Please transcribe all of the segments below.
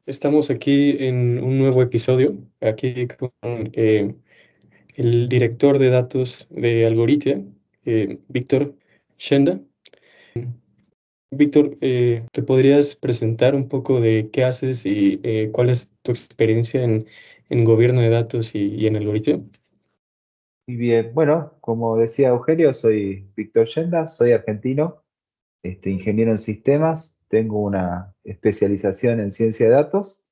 Estamos aquí en un nuevo episodio, aquí con el director de datos de Algoritia, Víctor Shenda. Víctor, ¿te podrías presentar un poco de qué haces y cuál es tu experiencia en gobierno de datos y en Algoritia? Y bien, bueno, como decía Eugenio, soy Víctor Yenda, soy argentino, ingeniero en sistemas, tengo una especialización en ciencia de datos.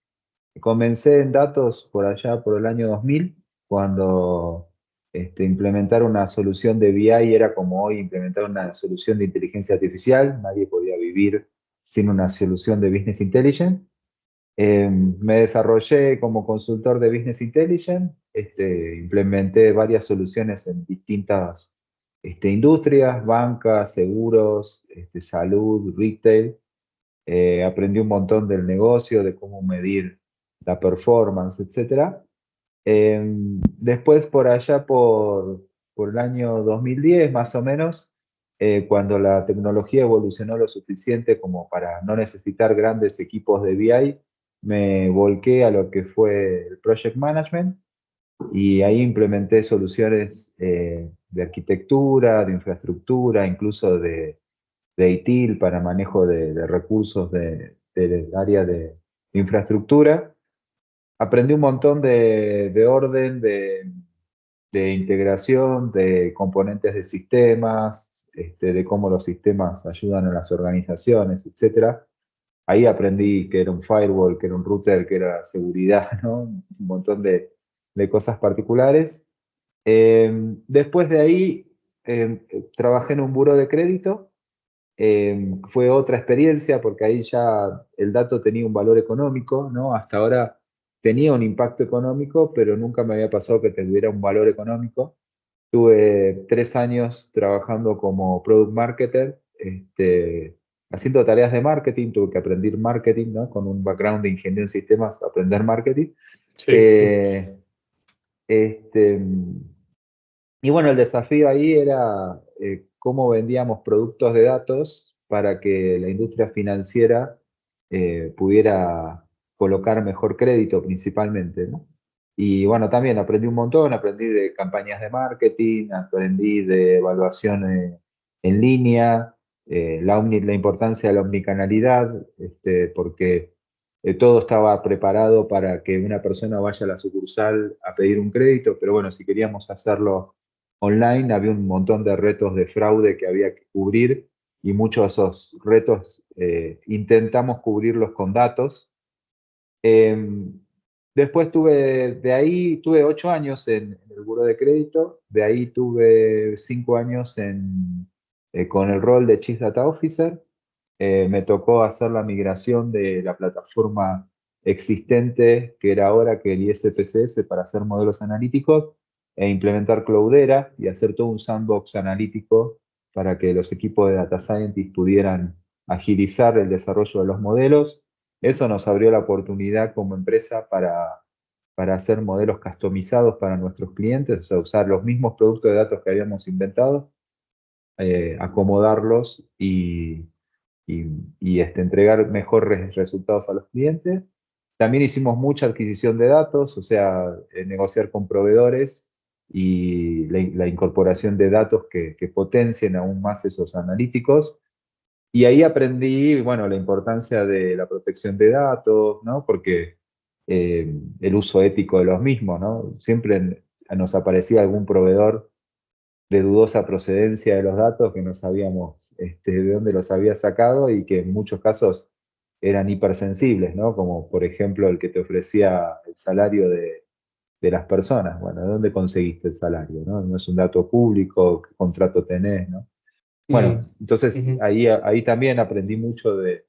Comencé en datos por allá por el año 2000, cuando implementar una solución de BI era como hoy implementar una solución de inteligencia artificial. Nadie podía vivir sin una solución de business intelligence. Me desarrollé como consultor de Business Intelligence, implementé varias soluciones en distintas industrias, bancas, seguros, salud, retail. Aprendí un montón del negocio, de cómo medir la performance, etcétera. Después, por allá, por el año 2010, más o menos, cuando la tecnología evolucionó lo suficiente como para no necesitar grandes equipos de BI, me volqué a lo que fue el Project Management y ahí implementé soluciones de arquitectura, de infraestructura, incluso de ITIL para manejo de recursos del área de infraestructura. Aprendí un montón de orden, de integración, de componentes de sistemas, de cómo los sistemas ayudan a las organizaciones, etcétera. Ahí aprendí que era un firewall, que era un router, que era seguridad, ¿no? Un montón de cosas particulares. Después de ahí, trabajé en un buro de crédito. Fue otra experiencia porque ahí ya el dato tenía un valor económico, ¿no? Hasta ahora tenía un impacto económico, pero nunca me había pasado que tuviera un valor económico. Tuve 3 años trabajando como product marketer, haciendo tareas de marketing. Tuve que aprender marketing, ¿no? Con un background de ingeniería en sistemas, aprender marketing. Sí. Eh, este, y bueno, el desafío ahí era cómo vendíamos productos de datos para que la industria financiera pudiera colocar mejor crédito principalmente, ¿no? Y bueno, también aprendí un montón, aprendí de campañas de marketing, aprendí de evaluación en línea, la importancia de la omnicanalidad, porque todo estaba preparado para que una persona vaya a la sucursal a pedir un crédito, pero bueno, si queríamos hacerlo online, había un montón de retos de fraude que había que cubrir y muchos de esos retos intentamos cubrirlos con datos. Eh, Después de ahí tuve 8 años en el buro de crédito, de ahí tuve 5 años con el rol de Chief Data Officer. Me tocó hacer la migración de la plataforma existente, que era ahora que el ISPCS, para hacer modelos analíticos, e implementar Cloudera y hacer todo un sandbox analítico para que los equipos de Data Scientist pudieran agilizar el desarrollo de los modelos. Eso nos abrió la oportunidad como empresa para hacer modelos customizados para nuestros clientes, o sea, usar los mismos productos de datos que habíamos inventado, acomodarlos y entregar mejores resultados a los clientes. También hicimos mucha adquisición de datos, o sea, negociar con proveedores y la incorporación de datos que potencien aún más esos analíticos. Y ahí aprendí, bueno, la importancia de la protección de datos, ¿no? Porque el uso ético de los mismos, ¿no? Siempre nos aparecía algún proveedor de dudosa procedencia de los datos que no sabíamos de dónde los había sacado y que en muchos casos eran hipersensibles, ¿no? Como por ejemplo el que te ofrecía el salario de las personas. Bueno, ¿de dónde conseguiste el salario? ¿No? No es un dato público, qué contrato tenés, ¿no? Bueno, Mm, entonces ujú. ahí también aprendí mucho de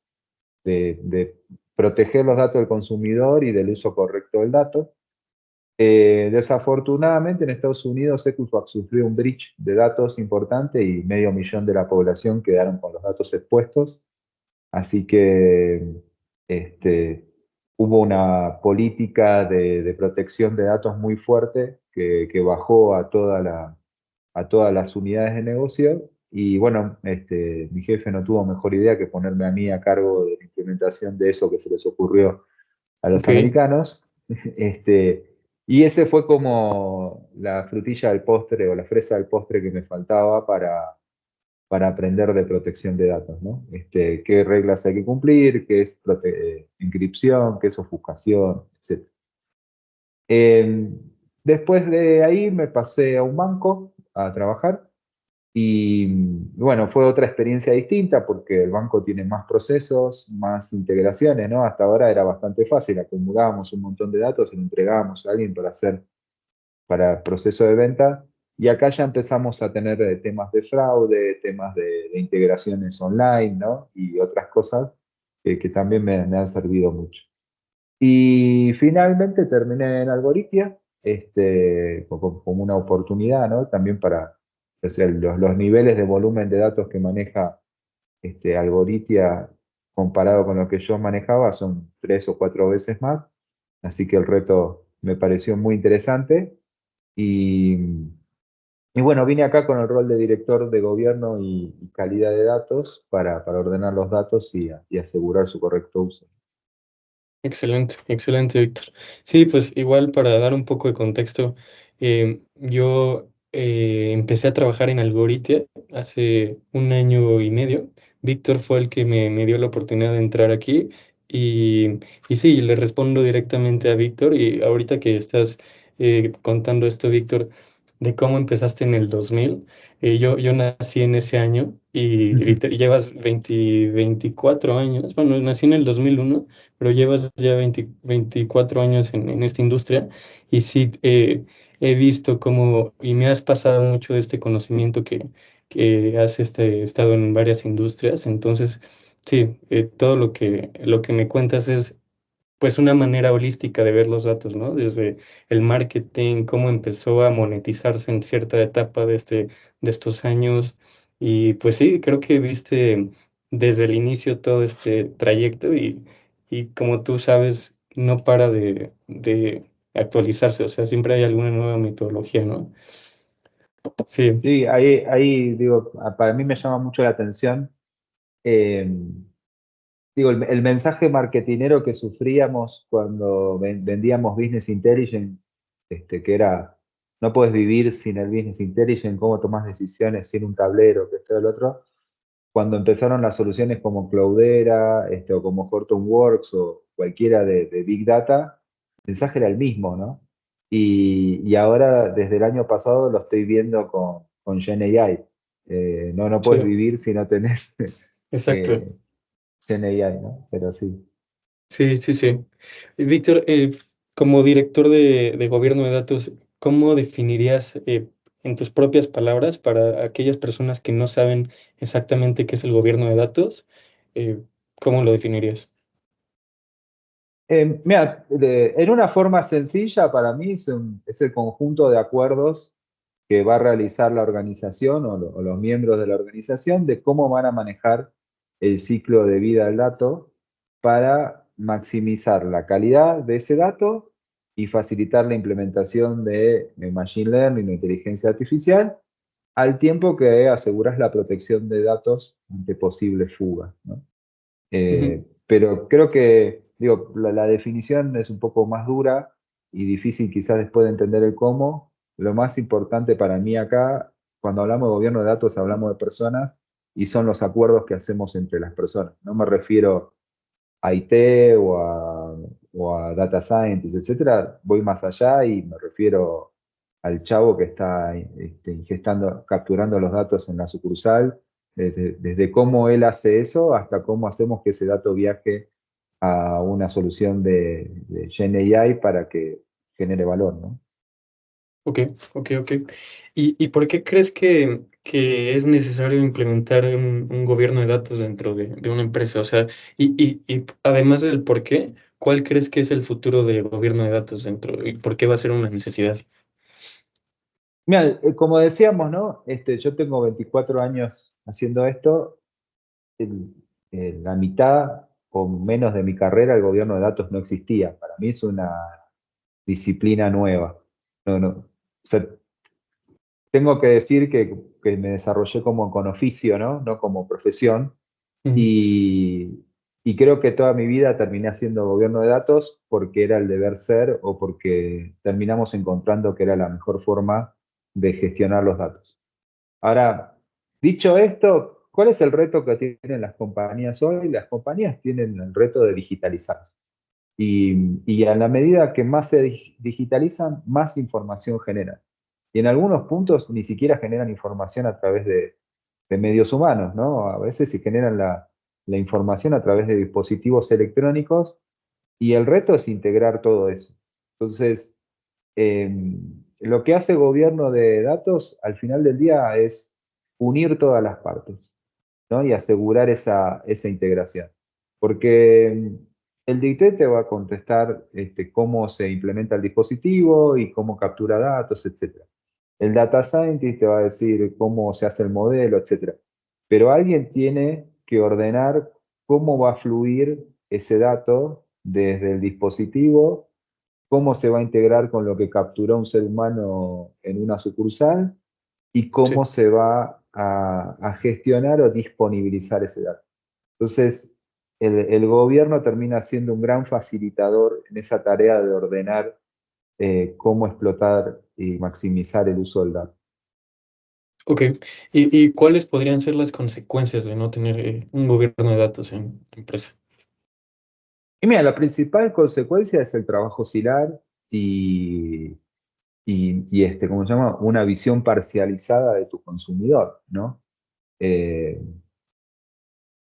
proteger los datos del consumidor y del uso correcto del dato. Desafortunadamente en Estados Unidos Equifax sufrió un breach de datos importante y 500.000 de la población quedaron con los datos expuestos. Así que este, hubo una política de protección de datos muy fuerte que bajó a todas las unidades de negocio. Y bueno, mi jefe no tuvo mejor idea que ponerme a mí a cargo de la implementación de eso que se les ocurrió a los Ok, americanos. Este, y ese fue como la frutilla del postre o la fresa del postre que me faltaba para aprender de protección de datos, ¿no? Qué reglas hay que cumplir, qué es encripción, qué es ofuscación, etc. Eh, Después de ahí me pasé a un banco a trabajar y bueno, fue otra experiencia distinta porque el banco tiene más procesos, más integraciones, ¿no? Hasta ahora era bastante fácil, acumulábamos un montón de datos y lo entregábamos a alguien para proceso de venta. Y acá ya empezamos a tener temas de fraude, temas de integraciones online, ¿no? Y otras cosas que también me han servido mucho. Y finalmente terminé en Algoritia, como una oportunidad, ¿no? También para, o sea, los niveles de volumen de datos que maneja Algoritia comparado con lo que yo manejaba son 3 o 4 veces más, así que el reto me pareció muy interesante y, y bueno, vine acá con el rol de director de gobierno y calidad de datos para ordenar los datos y asegurar su correcto uso. excelente, excelente, Víctor. Sí, pues igual para dar un poco de contexto, yo empecé a trabajar en Algoritia hace 1 año y medio. Víctor fue el que me dio la oportunidad de entrar aquí y, y sí, le respondo directamente a Víctor y ahorita que estás contando esto, Víctor, de cómo empezaste en el 2000. Yo nací en ese año y llevas 24 años. Bueno, nací en el 2001, pero llevas ya 24 años en esta industria y sí, he visto cómo, y me has pasado mucho de este conocimiento que has estado en varias industrias. Entonces, sí, todo lo que me cuentas es pues una manera holística de ver los datos, ¿no? Desde el marketing, cómo empezó a monetizarse en cierta etapa de estos años. Y pues sí, creo que viste desde el inicio todo este trayecto y como tú sabes, no para de actualizarse, o sea, siempre hay alguna nueva metodología, ¿no? Sí, Sí, ahí digo, para mí me llama mucho la atención. eh, Digo, el mensaje marketinero que sufríamos cuando vendíamos Business Intelligence, que era, no puedes vivir sin el Business Intelligence, cómo tomás decisiones sin un tablero, que esto y el otro. Cuando empezaron las soluciones como Cloudera, o como Hortonworks o cualquiera de Big Data, el mensaje era el mismo, ¿no? Y ahora, desde el año pasado, lo estoy viendo con GenAI. No puedes sí, vivir si no tenés exacto. eh, GenAI, ¿no? Pero sí. Sí, sí, sí. Y Víctor, como director de gobierno de datos, ¿cómo definirías en tus propias palabras para aquellas personas que no saben exactamente qué es el gobierno de datos? eh, ¿Cómo lo definirías? Mira, en una forma sencilla, para mí es el conjunto de acuerdos que va a realizar la organización o los miembros de la organización de cómo van a manejar el ciclo de vida del dato para maximizar la calidad de ese dato y facilitar la implementación de Machine Learning o inteligencia artificial, al tiempo que aseguras la protección de datos ante posibles fugas, ¿no? Ujú. Pero creo que, digo, la definición es un poco más dura y difícil quizás después de entender el cómo. Lo más importante para mí acá, cuando hablamos de gobierno de datos, hablamos de personas y son los acuerdos que hacemos entre las personas. No me refiero a IT o a Data Scientist, etcétera. Voy más allá y me refiero al chavo que está ingestando, capturando los datos en la sucursal, desde cómo él hace eso hasta cómo hacemos que ese dato viaje a una solución de GenAI para que genere valor, ¿no? Ok, ok, ok. ¿Y por qué crees que es necesario implementar un gobierno de datos dentro de una empresa? O sea, y además del por qué, ¿cuál crees que es el futuro del gobierno de datos dentro y por qué va a ser una necesidad? Mira, como decíamos, ¿no? Yo tengo 24 años haciendo esto. el- la mitad o menos de mi carrera, el gobierno de datos no existía. Para mí es una disciplina nueva. No, no. O sea, tengo que decir que me desarrollé como con oficio, ¿no? No como profesión. Ujú. Y, Y creo que toda mi vida terminé haciendo gobierno de datos porque era el deber ser o porque terminamos encontrando que era la mejor forma de gestionar los datos. Ahora, dicho esto, ¿cuál es el reto que tienen las compañías hoy? Las compañías tienen el reto de digitalizarse. Y a la medida que más se digitalizan, más información generan. Y en algunos puntos ni siquiera generan información a través de medios humanos, ¿no? A veces se generan la información a través de dispositivos electrónicos y el reto es integrar todo eso. Entonces, eh, lo que hace el gobierno de datos al final del día es unir todas las partes, ¿no? Y asegurar esa integración. Porque el DICT te va a contestar cómo se implementa el dispositivo y cómo captura datos, etcétera. El data scientist te va a decir cómo se hace el modelo, etcétera. Pero alguien tiene que ordenar cómo va a fluir ese dato desde el dispositivo, cómo se va a integrar con lo que capturó un ser humano en una sucursal y cómo Sí. se va a gestionar o disponibilizar ese dato. Entonces, el gobierno termina siendo un gran facilitador en esa tarea de ordenar cómo explotar y maximizar el uso del dato. Ok. ¿Y cuáles podrían ser las consecuencias de no tener un gobierno de datos en empresa? Y mira, la principal consecuencia es el trabajo auxiliar y, ¿cómo se llama? Una visión parcializada de tu consumidor, ¿no? Eh,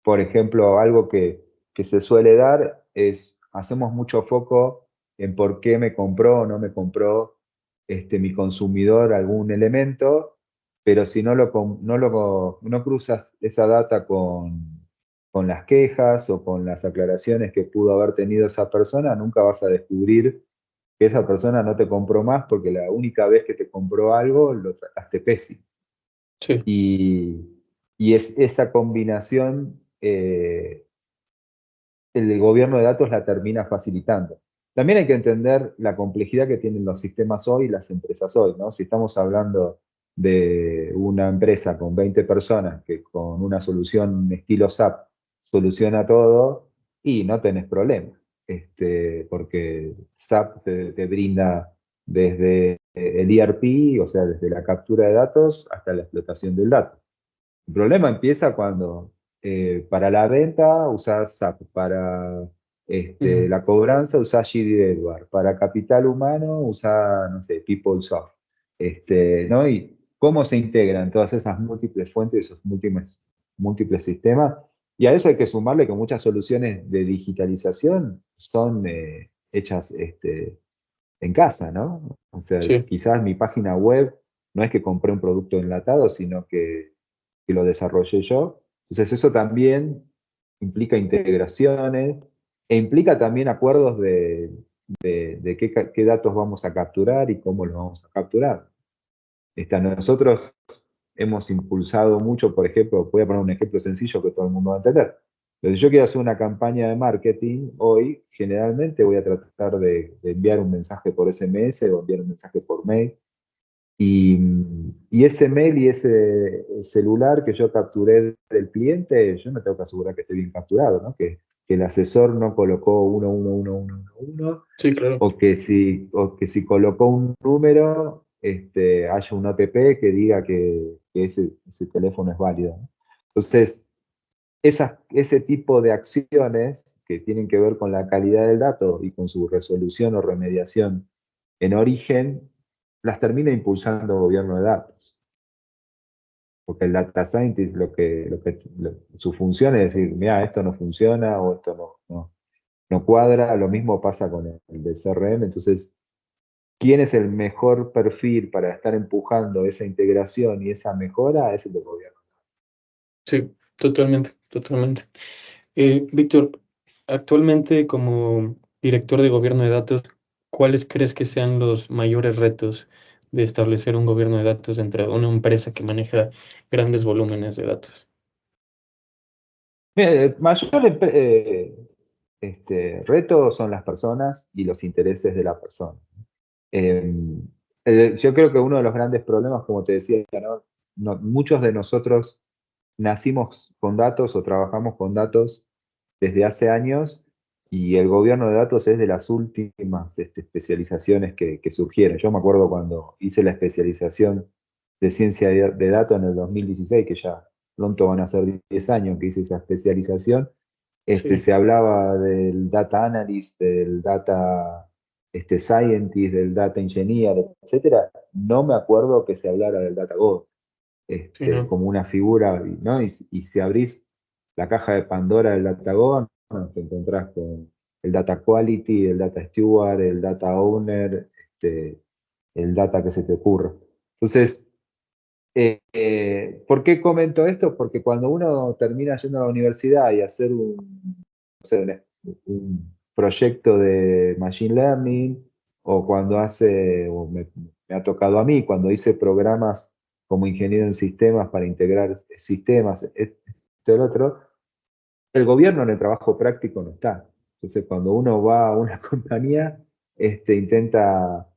por ejemplo, algo que se suele dar es, hacemos mucho foco en por qué me compró o no me compró mi consumidor algún elemento, pero si no cruzas esa data con las quejas o con las aclaraciones que pudo haber tenido esa persona, nunca vas a descubrir que esa persona no te compró más porque la única vez que te compró algo lo trataste pésimo. Sí. Y, y es esa combinación, el gobierno de datos la termina facilitando. También hay que entender la complejidad que tienen los sistemas hoy y las empresas hoy, ¿no? Si estamos hablando de una empresa con 20 personas que con una solución estilo SAP soluciona todo y no tenés problema, porque SAP te brinda desde el ERP, o sea, desde la captura de datos hasta la explotación del dato. El problema empieza cuando para la venta usas SAP, para Ujú. la cobranza usas GD Edward, para capital humano usas, no sé, PeopleSoft. ¿No? Y cómo se integran todas esas múltiples fuentes, esos múltiples sistemas. Y a eso hay que sumarle que muchas soluciones de digitalización son hechas en casa, ¿no? O sea, Sí. quizás mi página web no es que compré un producto enlatado, sino que lo desarrollé yo. Entonces eso también implica integraciones e implica también acuerdos de qué datos vamos a capturar y cómo los vamos a capturar. Nosotros hemos impulsado mucho, por ejemplo, voy a poner un ejemplo sencillo que todo el mundo va a entender. Pero si yo quiero hacer una campaña de marketing, hoy generalmente voy a tratar de enviar un mensaje por SMS o enviar un mensaje por mail. Y, y ese mail y ese celular que yo capturé del cliente, yo me tengo que asegurar que esté bien capturado, ¿no? Que el asesor no colocó 11111 Sí, claro. o que si colocó un número, haya un OTP que diga que ese teléfono es válido, ¿no? Entonces, ese tipo de acciones que tienen que ver con la calidad del dato y con su resolución o remediación en origen, las termina impulsando el gobierno de datos. Porque el data scientist su función es decir, mira, esto no funciona o esto no cuadra. Lo mismo pasa con el de CRM. Entonces, ¿quién es el mejor perfil para estar empujando esa integración y esa mejora? Es el del gobierno. Sí, totalmente, totalmente. Víctor, actualmente como director de gobierno de datos, ¿cuáles crees que sean los mayores retos de establecer un gobierno de datos dentro de una empresa que maneja grandes volúmenes de datos? Mira, el mayor reto son las personas y los intereses de la persona. Eh, yo creo que uno de los grandes problemas, como te decía, ¿no? Muchos de nosotros nacimos con datos o trabajamos con datos desde hace años y el gobierno de datos es de las últimas especializaciones que surgieron. Yo me acuerdo cuando hice la especialización de ciencia de datos en el 2016, que ya pronto van a ser 10 años que hice esa especialización. Sí, Se hablaba del data analyst, del data scientist, del data engineer, etcétera. No me acuerdo que se hablara del data god, sí, no. como una figura, ¿no? Y si abrís la caja de Pandora del data god, bueno, te encontrás con el data quality, el data steward, el data owner, el data que se te ocurra. Entonces, ¿por qué comento esto? Porque cuando uno termina yendo a la universidad y hacer no sé, un proyecto de Machine Learning, o cuando me ha tocado a mí, cuando hice programas como ingeniero en sistemas para integrar sistemas, esto, el otro, el gobierno en el trabajo práctico no está. Entonces, cuando uno va a una compañía, intenta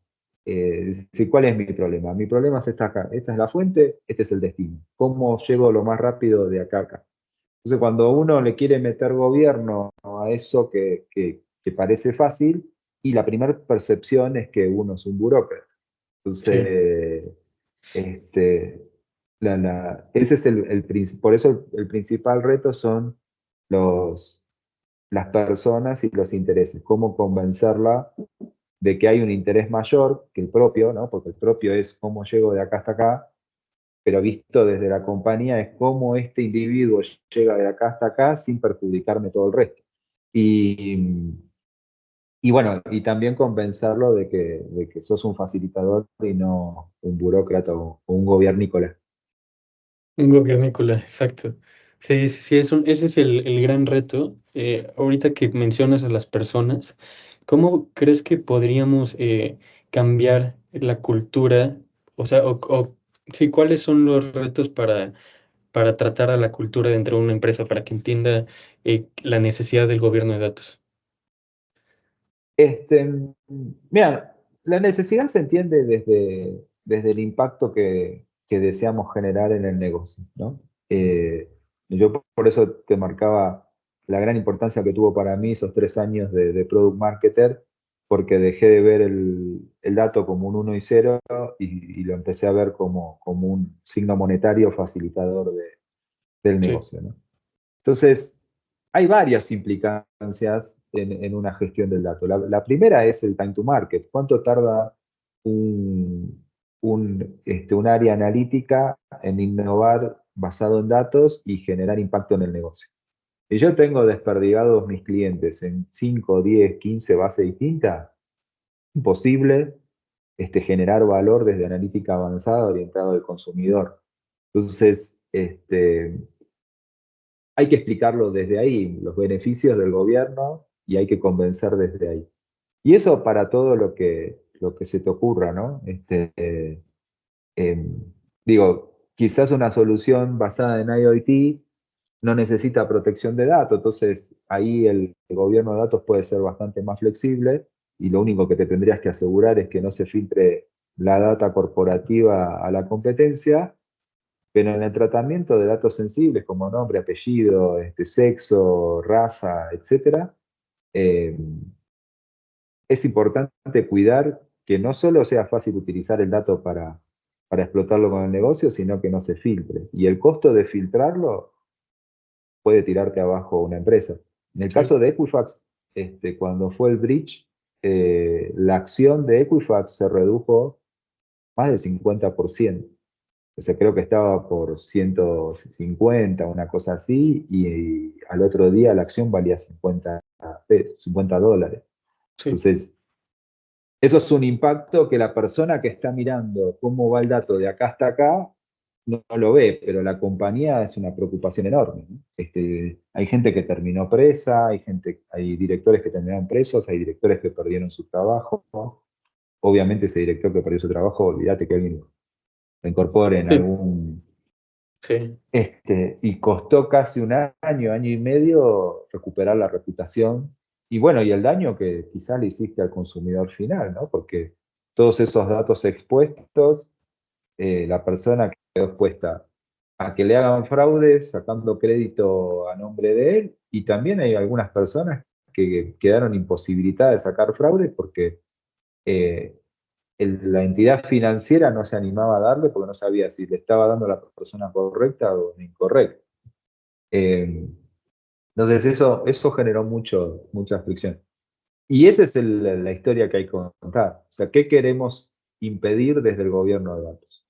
decir, ¿cuál es mi problema? Mi problema es esta acá. Esta es la fuente, este es el destino. ¿Cómo llego lo más rápido de acá a acá? Entonces, cuando uno le quiere meter gobierno a eso que parece fácil, y la primera percepción es que uno es un burócrata. Sí, Entonces, este, ese es por eso el principal reto son los, las personas y los intereses. Cómo convencerla de que hay un interés mayor que el propio, ¿no? Porque el propio es cómo llego de acá hasta acá, pero visto desde la compañía es cómo este individuo llega de acá hasta acá sin perjudicarme todo el resto. Y, y bueno, y también convencerlo de que sos un facilitador y no un burócrata o un gobiernícola. un gobiernícola, exacto. Sí, sí, sí, ese es el gran reto. Ahorita que mencionas a las personas, ¿cómo crees que podríamos cambiar la cultura? O sea, sí, ¿cuáles son los retos para tratar a la cultura dentro de una empresa, para que entienda la necesidad del gobierno de datos? Este, Mira, la necesidad se entiende desde el impacto que deseamos generar en el negocio, ¿no? Yo por eso te marcaba la gran importancia que tuvo para mí esos 3 años de Product Marketer, porque dejé de ver el dato como un 1 y 0 y lo empecé a ver como un signo monetario facilitador del Sí, negocio, ¿no? Entonces, hay varias implicancias en una gestión del dato. La primera es el time to market. ¿Cuánto tarda un área analítica en innovar basado en datos y generar impacto en el negocio? Si yo tengo desperdigados mis clientes en 5, 10, 15 bases distintas, imposible generar valor desde analítica avanzada orientado al consumidor. Entonces, hay que explicarlo desde ahí, los beneficios del gobierno, y hay que convencer desde ahí. Y eso para todo lo que se te ocurra, ¿no? Em, Digo, quizás una solución basada en IoT no necesita protección de datos, entonces ahí el gobierno de datos puede ser bastante más flexible y lo único que te tendrías que asegurar es que no se filtre la data corporativa a la competencia, pero en el tratamiento de datos sensibles como nombre, apellido, sexo, raza, etcétera, eh, es importante cuidar que no solo sea fácil utilizar el dato para explotarlo con el negocio, sino que no se filtre. Y el costo de filtrarlo puede tirarte abajo una empresa. En el sí, caso de Equifax, cuando fue el breach, la acción de Equifax se redujo más del 50%. O sea, creo que estaba por 150, una cosa así, y al otro día la acción valía 50 dólares. sí. Entonces, eso es un impacto que la persona que está mirando cómo va el dato de acá hasta acá no lo ve, pero la compañía es una preocupación enorme, ¿no? Hay gente que terminó presa, hay directores que terminaron presos, hay directores que perdieron su trabajo. Obviamente ese director que perdió su trabajo, olvídate que alguien lo incorpore en Sí, algún. sí, Y costó casi un año, año y medio recuperar la reputación. Y bueno, y el daño que quizás le hiciste al consumidor final, ¿no? Porque todos esos datos expuestos, la persona quedó expuesta a que le hagan fraudes sacando crédito a nombre de él, y también hay algunas personas que quedaron imposibilitadas de sacar fraude porque eh, la entidad financiera no se animaba a darle porque no sabía si le estaba dando a la persona correcta o la incorrecta. Eh, entonces eso generó mucha fricción. Y esa es la historia que hay que contar. O sea, ¿qué queremos impedir desde el gobierno de datos?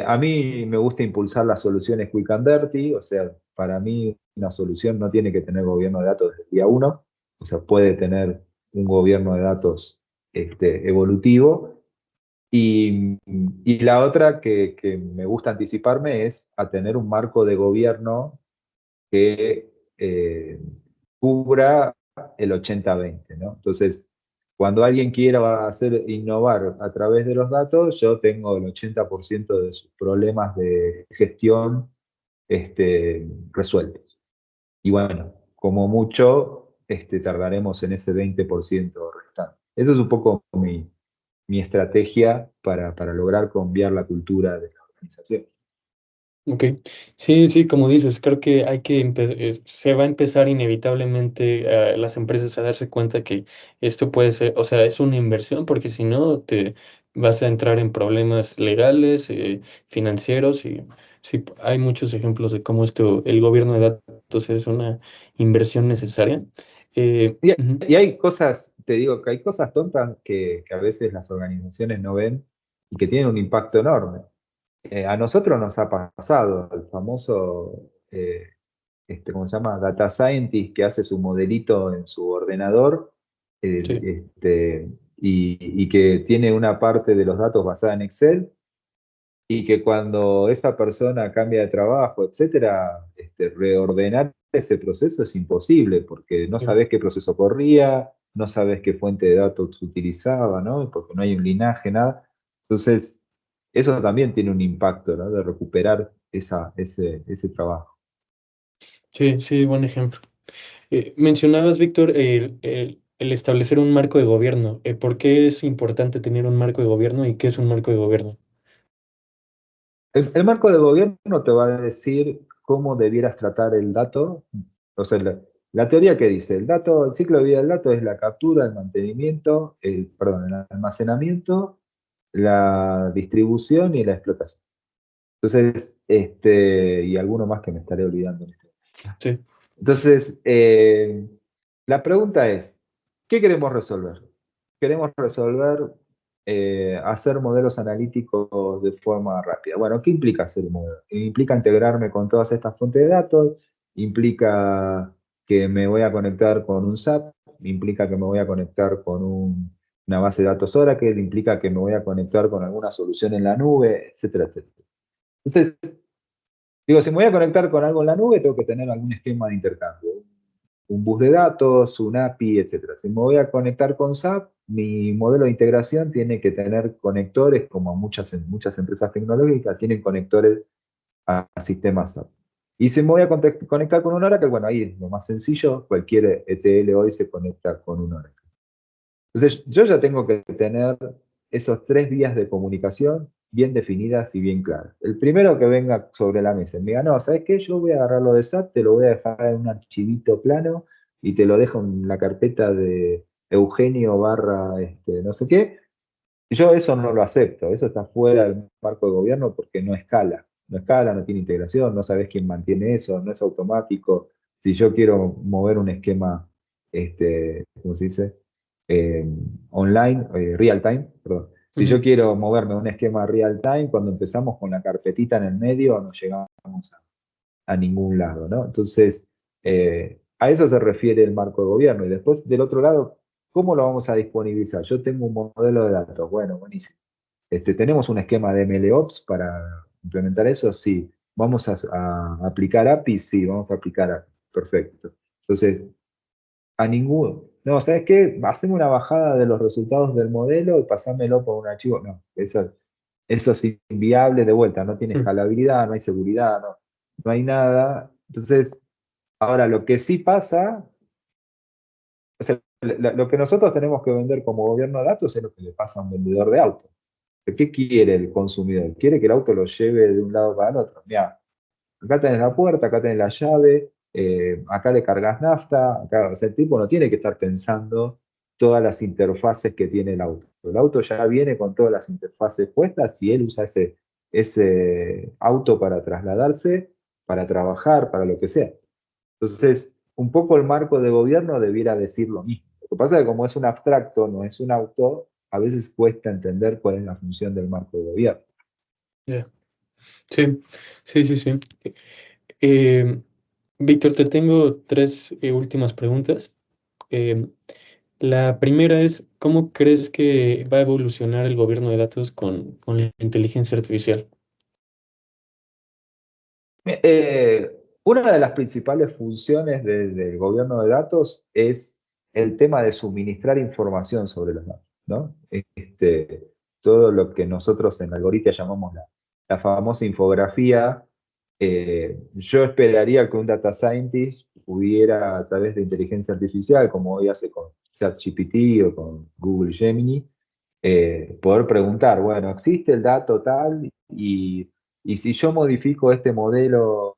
A mí me gusta impulsar las soluciones quick and dirty, o sea, para mí una solución no tiene que tener gobierno de datos desde el día uno, o sea, puede tener un gobierno de datos evolutivo. Y la otra que me gusta anticiparme es a tener un marco de gobierno que cubra el 80-20, ¿no? Entonces, cuando alguien quiera hacer innovar a través de los datos, yo tengo el 80% de sus problemas de gestión resueltos. Y bueno, como mucho, tardaremos en ese 20% restante. Esa es un poco mi estrategia para lograr cambiar la cultura de la organización. Ok, sí, sí, como dices, creo que se va a empezar inevitablemente las empresas a darse cuenta que esto puede ser, o sea, es una inversión, porque si no te vas a entrar en problemas legales, financieros, y sí, hay muchos ejemplos de cómo el gobierno de datos es una inversión necesaria. Y, Ujú, y hay cosas, te digo, que hay cosas tontas que a veces las organizaciones no ven y que tienen un impacto enorme. A nosotros nos ha pasado el famoso, ¿cómo se llama? Data Scientist que hace su modelito en su ordenador sí, y que tiene una parte de los datos basada en Excel y que cuando esa persona cambia de trabajo, etcétera, reordenar ese proceso es imposible porque no sí. sabes qué proceso corría, no sabes qué fuente de datos utilizaba, ¿no? Porque no hay un linaje, nada. Entonces, eso también tiene un impacto, ¿no? De recuperar ese trabajo. Sí, sí, buen ejemplo. Mencionabas, Víctor, el establecer un marco de gobierno. ¿Por qué es importante tener un marco de gobierno y qué es un marco de gobierno? El marco de gobierno te va a decir cómo debieras tratar el dato. O sea, la teoría que dice, el ciclo de vida del dato es la captura, el mantenimiento, el almacenamiento, la distribución y la explotación. Entonces, y alguno más que me estaré olvidando en este momento. Sí, Entonces, la pregunta es, ¿qué queremos resolver? Queremos resolver hacer modelos analíticos de forma rápida. Bueno, ¿qué implica hacer un modelo? Implica integrarme con todas estas fuentes de datos, implica que me voy a conectar con un SAP, implica que me voy a conectar con una base de datos Oracle, implica que me voy a conectar con alguna solución en la nube, etcétera, etcétera. Entonces, digo, si me voy a conectar con algo en la nube, tengo que tener algún esquema de intercambio, un bus de datos, un API, etcétera. Si me voy a conectar con SAP, mi modelo de integración tiene que tener conectores, como muchas empresas tecnológicas tienen conectores a sistemas SAP. Y si me voy a conectar con un Oracle, bueno, ahí es lo más sencillo, cualquier ETL hoy se conecta con un Oracle. Entonces, yo ya tengo que tener esos tres vías de comunicación bien definidas y bien claras. El primero que venga sobre la mesa y me diga, no, ¿sabes qué? Yo voy a agarrar lo de SAP, te lo voy a dejar en un archivito plano y te lo dejo en la carpeta de Eugenio barra no sé qué. Yo eso no lo acepto, eso está fuera del marco de gobierno porque no escala. No escala, no tiene integración, no sabes quién mantiene eso, no es automático. Si yo quiero mover un esquema, ¿cómo se dice? Eh, online, real time, perdón. Si yo ujú, quiero moverme un esquema real time, cuando empezamos con la carpetita en el medio, no llegamos a ningún lado, ¿no? Entonces, a eso se refiere el marco de gobierno. Y después, del otro lado, ¿cómo lo vamos a disponibilizar? Yo tengo un modelo de datos, bueno, buenísimo. ¿Tenemos un esquema de MLOps para implementar eso? Sí. ¿Vamos a aplicar APIs? Sí, vamos a aplicar APIs. Perfecto. Entonces, a ninguno. No, ¿sabes qué? Hacemos una bajada de los resultados del modelo y pasámelo por un archivo. No, eso es inviable de vuelta, no tiene mm, escalabilidad, no hay seguridad, no hay nada. Entonces, ahora lo que sí pasa, o sea, lo que nosotros tenemos que vender como gobierno de datos es lo que le pasa a un vendedor de autos. ¿Qué quiere el consumidor? Quiere que el auto lo lleve de un lado para el otro. Mira, acá tenés la puerta, acá tenés la llave, acá le cargas nafta, acá, o sea, el tipo no tiene que estar pensando todas las interfaces que tiene el auto. El auto ya viene con todas las interfaces puestas y él usa ese auto para trasladarse, para trabajar, para lo que sea. Entonces, un poco el marco de gobierno debiera decir lo mismo. Lo que pasa es que como es un abstracto, no es un auto, a veces cuesta entender cuál es la función del marco de gobierno. Ya. Sí, sí, sí, sí. Eh, Víctor, te tengo tres últimas preguntas. Eh, la primera es, ¿cómo crees que va a evolucionar el gobierno de datos con la inteligencia artificial? Eh, una de las principales funciones del gobierno de datos es el tema de suministrar información sobre los datos, ¿no? Todo lo que nosotros en algoritmia llamamos la famosa infografía. Yo esperaría que un data scientist pudiera, a través de inteligencia artificial, como hoy hace con ChatGPT o con Google Gemini, poder preguntar, bueno, ¿existe el dato tal? Y si yo modifico este modelo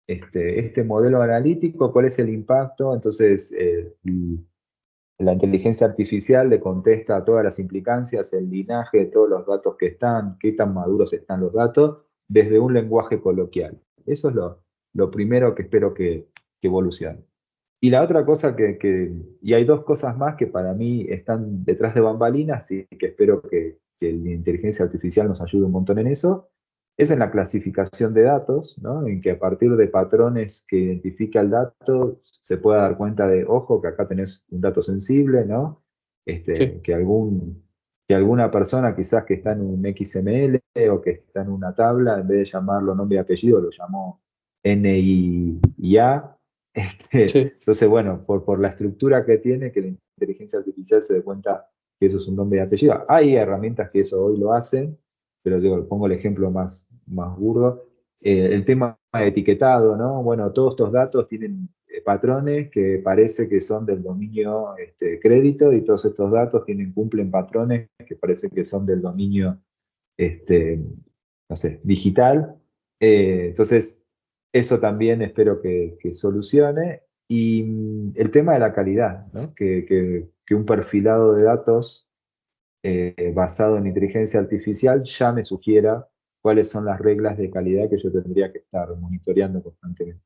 analítico, ¿cuál es el impacto? Entonces, la inteligencia artificial le contesta a todas las implicancias, el linaje de todos los datos que están, qué tan maduros están los datos, desde un lenguaje coloquial. Eso es lo primero que espero que evolucione. Y la otra cosa y hay dos cosas más que para mí están detrás de bambalinas y que espero que la inteligencia artificial nos ayude un montón en eso, es en la clasificación de datos, ¿no? En que a partir de patrones que identifica el dato se pueda dar cuenta de, ojo, que acá tenés un dato sensible, ¿no? Sí, Que alguna persona quizás que está en un XML o que está en una tabla, en vez de llamarlo nombre y apellido, lo llamó NIA. sí, Entonces, bueno, por la estructura que tiene, que la inteligencia artificial se dé cuenta que eso es un nombre y apellido. Hay herramientas que eso hoy lo hacen, pero digo, pongo el ejemplo más burdo. El tema de etiquetado, ¿no? Bueno, todos estos datos tienen patrones que parece que son del dominio crédito y todos estos datos cumplen patrones que parece que son del dominio este, no sé, digital. Entonces, eso también espero que solucione. Y el tema de la calidad, ¿no? Que un perfilado de datos basado en inteligencia artificial ya me sugiera cuáles son las reglas de calidad que yo tendría que estar monitoreando constantemente.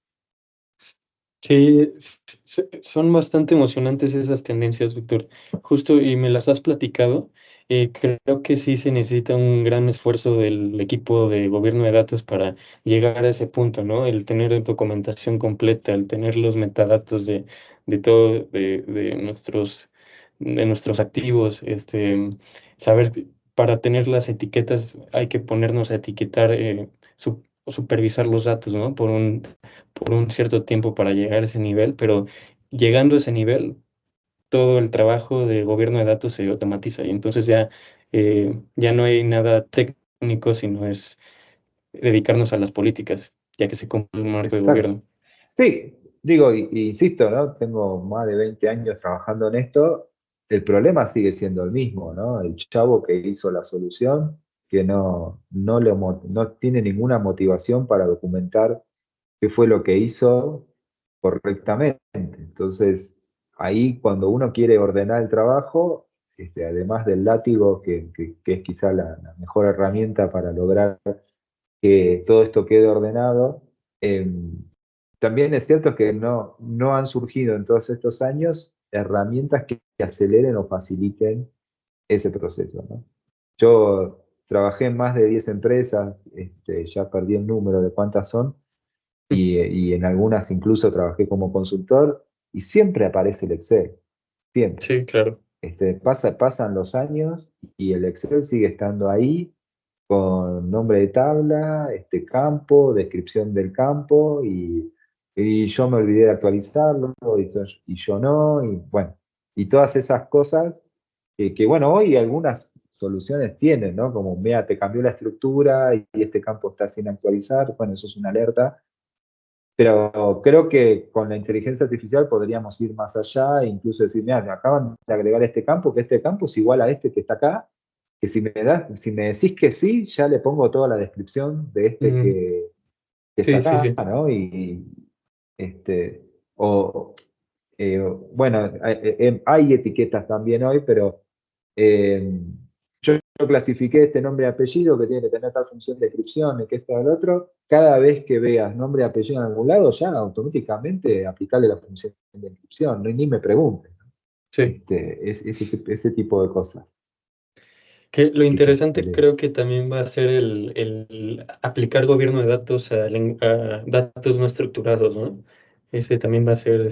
sí, son bastante emocionantes esas tendencias, Víctor. Justo, y me las has platicado. Creo que sí se necesita un gran esfuerzo del equipo de gobierno de datos para llegar a ese punto, ¿no? El tener documentación completa, el tener los metadatos de todo, de nuestros activos, saber, para tener las etiquetas hay que ponernos a etiquetar, supervisar los datos, ¿no? Por un cierto tiempo para llegar a ese nivel, pero llegando a ese nivel, todo el trabajo de gobierno de datos se automatiza y entonces ya no hay nada técnico, sino es dedicarnos a las políticas, ya que se cumple el marco de Exacto. gobierno. Sí, digo, insisto, ¿no? Tengo más de 20 años trabajando en esto. El problema sigue siendo el mismo, ¿no? El chavo que hizo la solución, que no tiene ninguna motivación para documentar qué fue lo que hizo correctamente. Entonces, ahí cuando uno quiere ordenar el trabajo, además del látigo, que es quizá la mejor herramienta para lograr que todo esto quede ordenado, eh, también es cierto que no han surgido en todos estos años herramientas que aceleren o faciliten ese proceso, ¿no? Yo trabajé en más de 10 empresas, ya perdí el número de cuántas son, y en algunas incluso trabajé como consultor, y siempre aparece el Excel, siempre. Sí, claro. Pasan los años y el Excel sigue estando ahí con nombre de tabla, campo, descripción del campo, y yo me olvidé de actualizarlo, y yo no, y bueno, y todas esas cosas bueno, hoy algunas soluciones tienen, ¿no? Como, mira, te cambió la estructura y este campo está sin actualizar, bueno, eso es una alerta, pero creo que con la inteligencia artificial podríamos ir más allá e incluso decir, mira, me acaban de agregar este campo, que este campo es igual a este que está acá, que si me decís que sí, ya le pongo toda la descripción de este Mm, que está Sí, sí, acá, sí. ¿no? Este, o, bueno, hay etiquetas también hoy, pero eh, yo clasifiqué este nombre y apellido que tiene que tener tal función de descripción, y que esto del otro. Cada vez que veas nombre y apellido en algún lado, ya automáticamente aplicarle la función de inscripción, no, ni me preguntes. Sí. Ese tipo de cosas. Que lo interesante Este, creo que también va a ser el aplicar gobierno de datos a datos no estructurados, ¿no? Ese también va a ser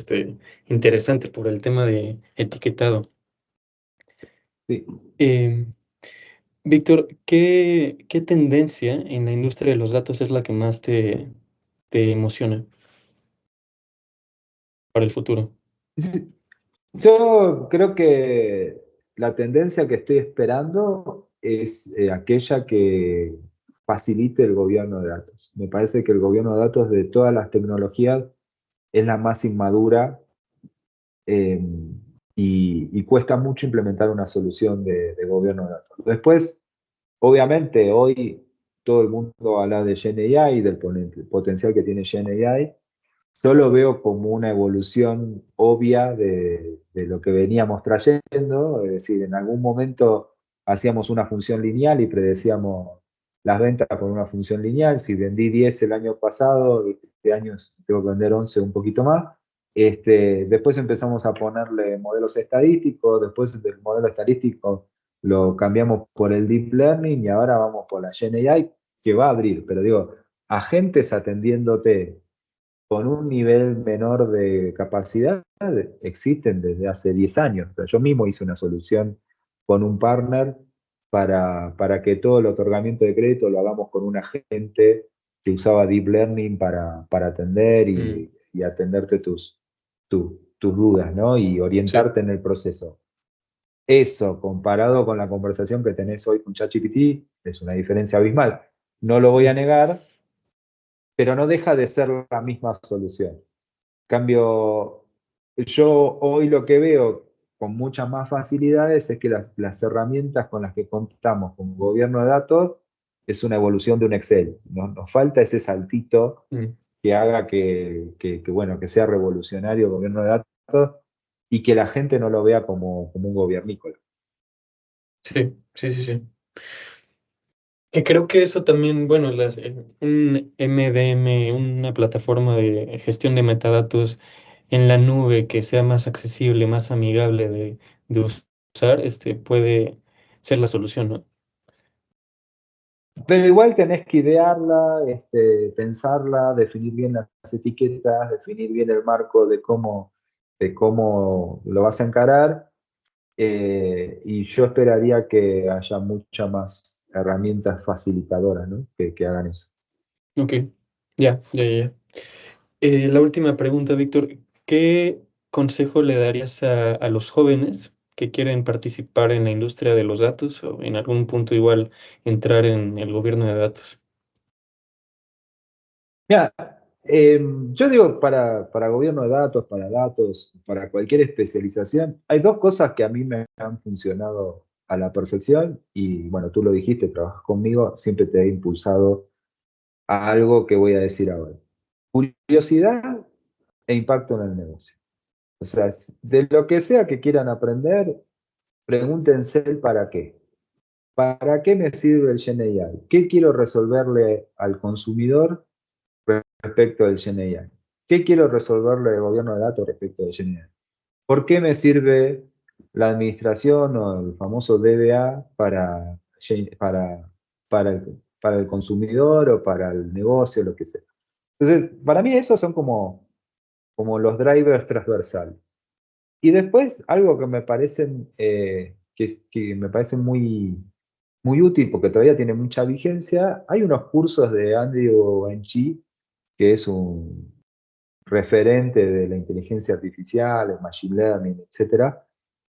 interesante por el tema de etiquetado. sí. Eh, Víctor, ¿qué tendencia en la industria de los datos es la que más te emociona para el futuro? Sí, yo creo que la tendencia que estoy esperando es aquella que facilite el gobierno de datos. Me parece que el gobierno de datos de todas las tecnologías es la más inmadura, eh, y cuesta mucho implementar una solución de gobierno de datos. Después, obviamente, hoy todo el mundo habla de GenAI, del potencial que tiene GenAI. Yo lo veo como una evolución obvia de lo que veníamos trayendo, es decir, en algún momento hacíamos una función lineal y predecíamos las ventas con una función lineal. Si vendí 10 el año pasado, este año tengo que vender 11, un poquito más. Después empezamos a ponerle modelos estadísticos, después del modelo estadístico lo cambiamos por el Deep Learning y ahora vamos por la GenAI, que va a abrir, pero digo, agentes atendiéndote con un nivel menor de capacidad existen desde hace 10 años. O sea, yo mismo hice una solución con un partner para que todo el otorgamiento de crédito lo hagamos con un agente que usaba Deep Learning para atender Mm, y atenderte tus dudas, ¿no? Y sí, orientarte en el proceso. Eso, comparado con la conversación que tenés hoy con ChatGPT, es una diferencia abismal. No lo voy a mm, negar, pero no deja de ser la misma solución. Cambio, yo hoy lo que veo con muchas más facilidades es que las herramientas con las que contamos como gobierno de datos es una evolución de un Excel. Nos falta ese saltito mm. que haga bueno, que sea revolucionario el gobierno de datos y que la gente no lo vea como un gobiernícola. Sí, sí, sí, sí. Que creo que eso también, bueno, un MDM, una plataforma de gestión de metadatos en la nube que sea más accesible, más amigable de usar, puede ser la solución, ¿no? Pero igual tenés que idearla, pensarla, definir bien las etiquetas, definir bien el marco de cómo lo vas a encarar. Y yo esperaría que haya muchas más herramientas facilitadoras, ¿no? Que hagan eso. Ok, ya, ya, ya. Ya. La última pregunta, Víctor, ¿qué consejo le darías a los jóvenes que quieren participar en la industria de los datos o en algún punto igual entrar en el gobierno de datos? Mira, yo digo, para gobierno de datos, para cualquier especialización, hay dos cosas que a mí me han funcionado a la perfección y bueno, tú lo dijiste, trabajas conmigo, siempre te he impulsado a algo que voy a decir ahora. Curiosidad e impacto en el negocio. O sea, de lo que sea que quieran aprender, pregúntense el para qué. ¿Para qué me sirve el GenAI? ¿Qué quiero resolverle al consumidor respecto del GenAI? ¿Qué quiero resolverle al gobierno de datos respecto del GenAI? ¿Por qué me sirve la administración o el famoso DBA para el consumidor o para el negocio, lo que sea? Entonces, para mí esos son como los drivers transversales. Y después, algo que me parecen, que me parece muy útil porque todavía tiene mucha vigencia, hay unos cursos de Andrew Ng, que es un referente de la inteligencia artificial, el machine learning, etcétera,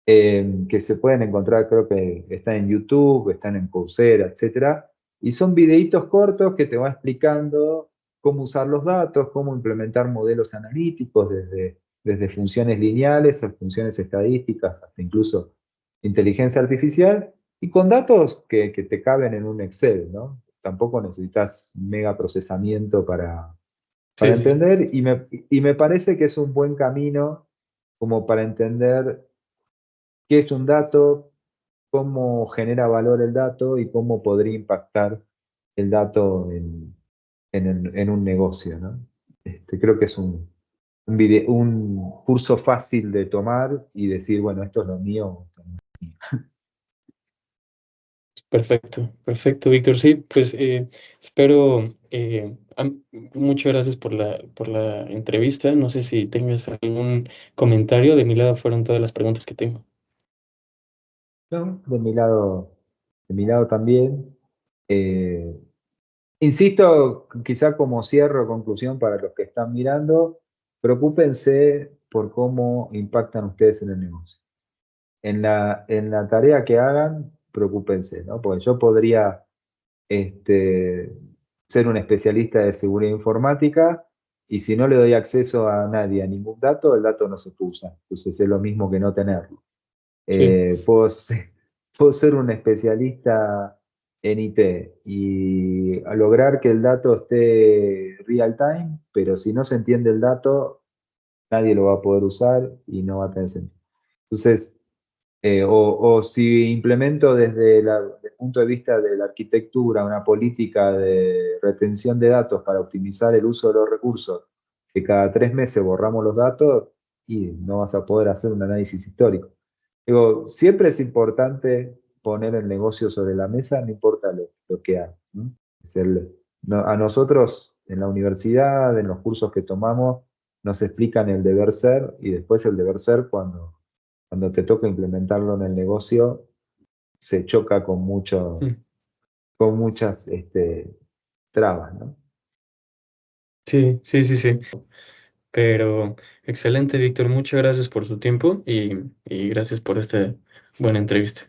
que se pueden encontrar, creo que están en YouTube, están en Coursera, etcétera, y son videitos cortos que te van explicando cómo usar los datos, cómo implementar modelos analíticos desde funciones lineales a funciones estadísticas, hasta incluso inteligencia artificial, y con datos que te caben en un Excel, ¿no? Tampoco necesitas mega procesamiento Sí, sí, sí. entender y me parece que es un buen camino como para entender qué es un dato, cómo genera valor el dato y cómo podría impactar el dato en un negocio, ¿no? Creo que es un curso fácil de tomar y decir, bueno, esto es lo mío. Esto no es mío. Perfecto, perfecto, Víctor. Sí, pues espero, muchas gracias por la entrevista. No sé si tengas algún comentario. De mi lado fueron todas las preguntas que tengo. ¿No? De mi lado también. Eh, Insisto, quizá como cierre o conclusión para los que están mirando, preocúpense por cómo impactan ustedes en el negocio. En la tarea que hagan, preocúpense, ¿no? Porque yo podría este, ser un especialista de seguridad informática y si no le doy acceso a nadie, a ningún dato, el dato no se usa. Entonces es lo mismo que no tenerlo. Sí, Puedo ser un especialista en IT y a lograr que el dato esté real time, pero si no se entiende el dato, nadie lo va a poder usar y no va a tener sentido. Entonces, o si implemento desde el punto de vista de la arquitectura una política de retención de datos para optimizar el uso de los recursos, que cada 3 meses borramos los datos y no vas a poder hacer un análisis histórico. Digo, siempre es importante poner el negocio sobre la mesa, no importa lo que haga, ¿no? A nosotros en la universidad, en los cursos que tomamos, nos explican el deber ser y después el deber ser cuando te toca implementarlo en el negocio, se choca mm, con muchas trabas, ¿no? sí, sí, sí, sí. Pero excelente, Víctor. Muchas gracias por su tiempo y gracias por esta buena entrevista.